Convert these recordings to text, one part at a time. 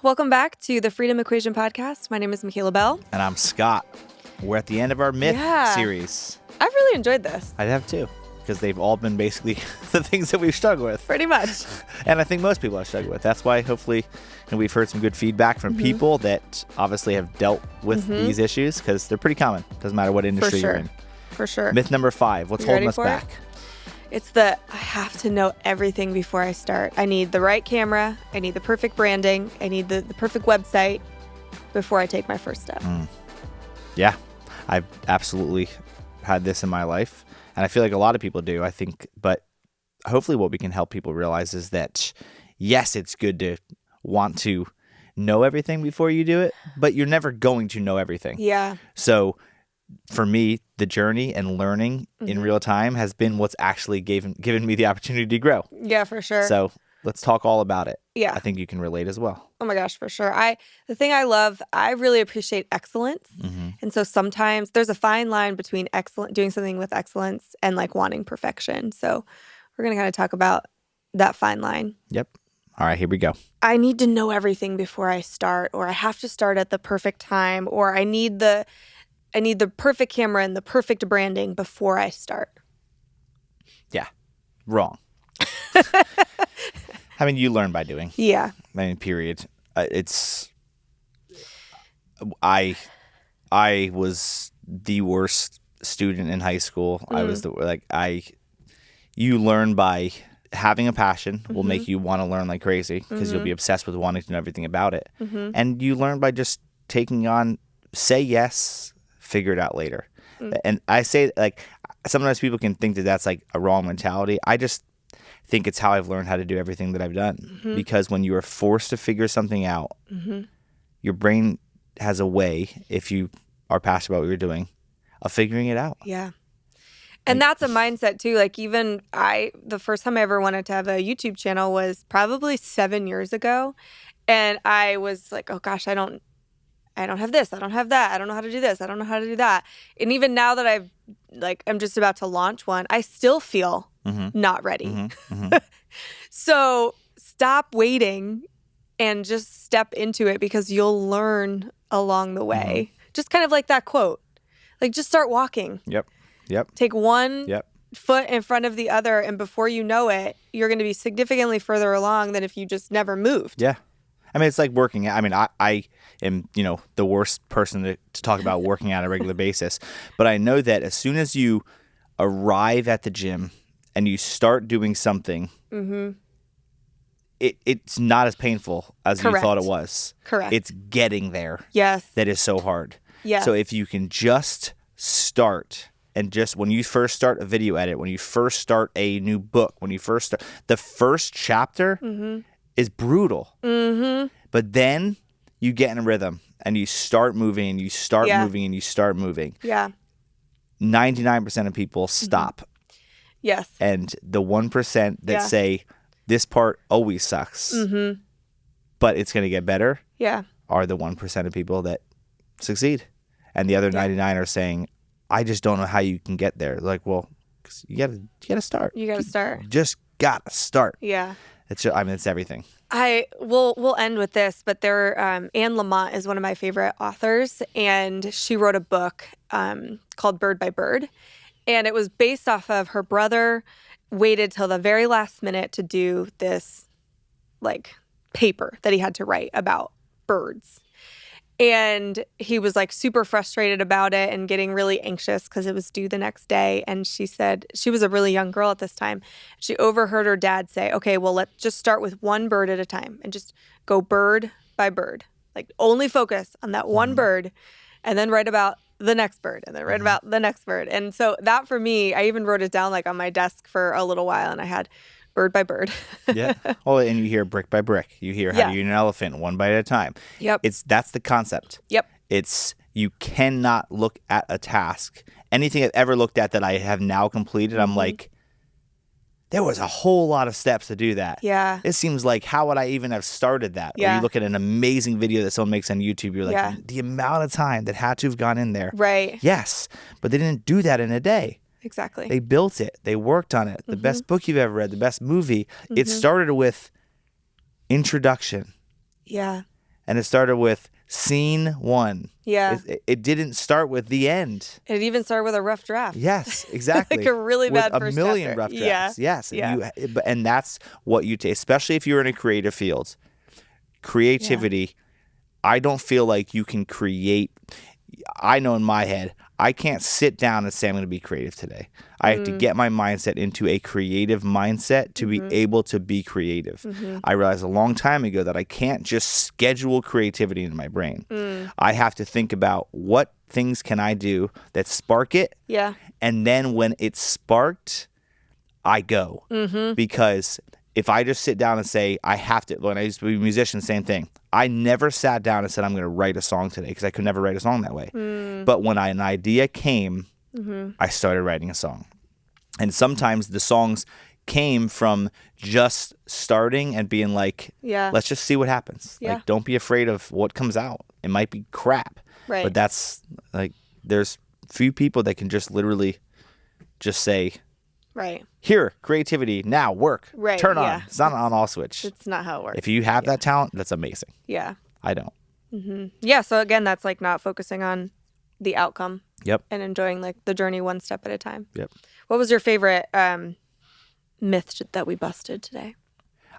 Welcome back to the Freedom Equation podcast. My name is Michaela Bell. And I'm Scott. We're at the end of our myth series. I've really enjoyed this. I have too, because they've all been basically the things that we've struggled with. Pretty much. And I think most people have struggled with. That's why hopefully we've heard some good feedback from people that obviously have dealt with these issues, because they're pretty common. Doesn't matter what industry you're in. For sure. Myth number 5. What's holding us back? It's I have to know everything before I start. I need the right camera. I need the perfect branding. I need the perfect website before I take my first step. Yeah, I've absolutely had this in my life. And I feel like a lot of people do, I think. But hopefully what we can help people realize is that, yes, it's good to want to know everything before you do it, but you're never going to know everything. Yeah. So for me, the journey and learning in real time has been what's actually given me the opportunity to grow. Yeah, for sure. So let's talk all about it. Yeah. I think you can relate as well. Oh my gosh, for sure. The thing I love, I really appreciate excellence. And so sometimes there's a fine line between doing something with excellence and like wanting perfection. So we're going to kind of talk about that fine line. Yep. All right, here we go. I need to know everything before I start, or I have to start at the perfect time, or I need the perfect camera and the perfect branding before I start. Yeah. Wrong. I mean, you learn by doing. Yeah. I mean, period. I was the worst student in high school. I was you learn by having a passion will make you want to learn like crazy, because you'll be obsessed with wanting to know everything about it. And you learn by just taking on, say yes, figure it out later. And I say, like, sometimes people can think that that's like a wrong mentality. I just think it's how I've learned how to do everything that I've done. Because when you are forced to figure something out, your brain has a way, if you are passionate about what you're doing, of figuring it out. Yeah. And that's a mindset too. Like, even the first time I ever wanted to have a YouTube channel was probably 7 years ago. And I was like, oh gosh, I don't have this. I don't have that. I don't know how to do this. I don't know how to do that. And even now that I'm just about to launch one, I still feel not ready. So stop waiting and just step into it, because you'll learn along the way. Just kind of like that quote, like, just start walking. Yep. Take one foot in front of the other, and before you know it, you're going to be significantly further along than if you just never moved. Yeah. I mean, it's like working out. I mean, I am, the worst person to talk about working out on a regular basis. But I know that as soon as you arrive at the gym and you start doing something, it's not as painful as you thought it was. Correct. It's getting there. Yes. That is so hard. Yes. So if you can just start, and just when you first start a video edit, when you first start a new book, when you first start, the first chapter is brutal. But then you get in a rhythm and you start moving and you start moving and you start moving. Yeah. 99% of people stop. Yes. And the 1% that say this part always sucks, but it's going to get better, are the 1% of people that succeed. And the other 99 are saying, I just don't know how you can get there. Like, well, 'cause you gotta start. You gotta start. You just gotta start. Yeah. It's everything. We'll end with this, but Anne Lamott is one of my favorite authors, and she wrote a book called Bird by Bird, and it was based off of her brother waited till the very last minute to do this like paper that he had to write about birds. And he was like super frustrated about it and getting really anxious because it was due the next day. And she said, she was a really young girl at this time. She overheard her dad say, okay, well, let's just start with one bird at a time and just go bird by bird. Like, only focus on that one bird, and then write about the next bird, and then write about the next bird. And so that, for me, I even wrote it down like on my desk for a little while, and I had bird by bird. Yeah. Oh, and you hear brick by brick. You hear how to eat an elephant one bite at a time. Yep. That's the concept. Yep. It's, you cannot look at a task. Anything I've ever looked at that I have now completed, I'm like, there was a whole lot of steps to do that. Yeah. It seems like, how would I even have started that? Yeah. Or you look at an amazing video that someone makes on YouTube, you're like, the amount of time that had to have gone in there. Right. Yes. But they didn't do that in a day. Exactly. They built it. They worked on it. The best book you've ever read, the best movie. It started with introduction. Yeah. and it started with scene 1. Yeah. It didn't start with the end. It even started with a rough draft. Yes, exactly. Like a really with bad a first million chapter. rough drafts. Yeah. Yes, Yeah. and that's what you take, especially if you're in a creative field. Creativity. I don't feel like you can create. I know in my head, I can't sit down and say I'm going to be creative today. I have to get my mindset into a creative mindset to be able to be creative. I realized a long time ago that I can't just schedule creativity in my brain. I have to think about what things can I do that spark it. Yeah. And then when it's sparked, I go. Because if I just sit down and say, I have to, when I used to be a musician, same thing. I never sat down and said, I'm going to write a song today because I could never write a song that way. But when an idea came, I started writing a song. And sometimes the songs came from just starting and being like, let's just see what happens. Yeah. Like, don't be afraid of what comes out. It might be crap. Right. But that's like, there's few people that can just literally just say, Right. here, creativity, now, work, Right, turn on. yeah. It's not an on-off switch. It's not how it works. If you have that talent, that's amazing. Yeah. I don't. Yeah. So again, that's like not focusing on the outcome Yep. and enjoying like the journey one step at a time. Yep. What was your favorite myth that we busted today?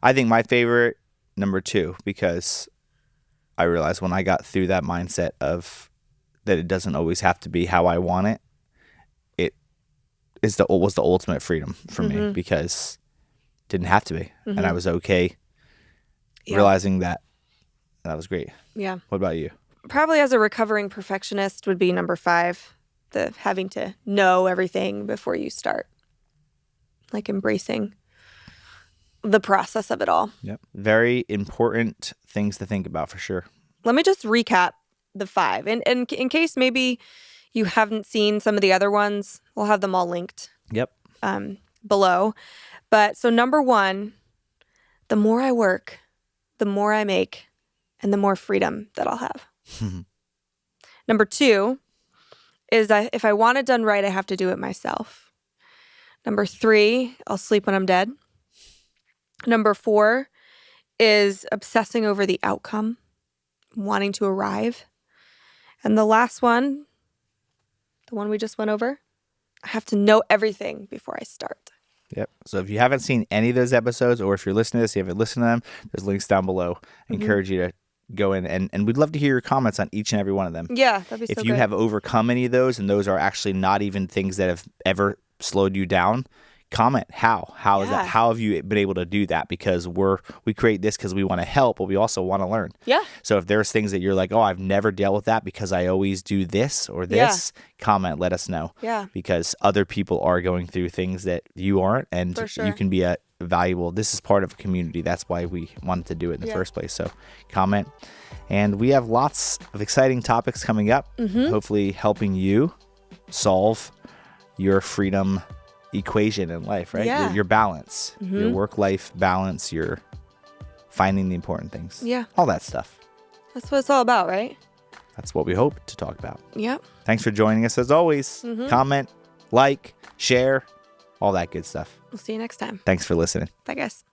I think my favorite, number 2, because I realized when I got through that mindset of that it doesn't always have to be how I want it, it was the ultimate freedom for me because it didn't have to be. And I was okay realizing that. That was great. Yeah. What about you? Probably as a recovering perfectionist would be number 5, the having to know everything before you start. Like embracing the process of it all. Yep. Very important things to think about for sure. Let me just recap the 5. And in case maybe you haven't seen some of the other ones, we'll have them all linked Yep. below. But so number 1, the more I work, the more I make, and the more freedom that I'll have. Number 2 is that if I want it done right, I have to do it myself. Number 3, I'll sleep when I'm dead. Number 4 is obsessing over the outcome, wanting to arrive. And the last one, the one we just went over, I have to know everything before I start. Yep. So if you haven't seen any of those episodes, or if you're listening to this, you haven't listened to them, there's links down below. I encourage you to go in, and we'd love to hear your comments on each and every one of them. Yeah, that'd be If so you good. have overcome any of those, and those are actually not even things that have ever slowed you down, comment how is that, Yeah. how have you been able to do that? Because we create this because we want to help, but we also want to learn. Yeah. So if there's things that you're like, oh, I've never dealt with that because I always do this or this, comment, let us know. Yeah. Because other people are going through things that you aren't, and For sure. you can be a valuable. This is part of a community. That's why we wanted to do it in the first place. So comment. And we have lots of exciting topics coming up, hopefully helping you solve your freedom equation in life, right? Yeah. Your balance, your work-life balance, your finding the important things. Yeah. All that stuff. That's what it's all about, right? That's what we hope to talk about. Yep. Thanks for joining us as always. Comment, like, share, all that good stuff. We'll see you next time. Thanks for listening. Bye, guys.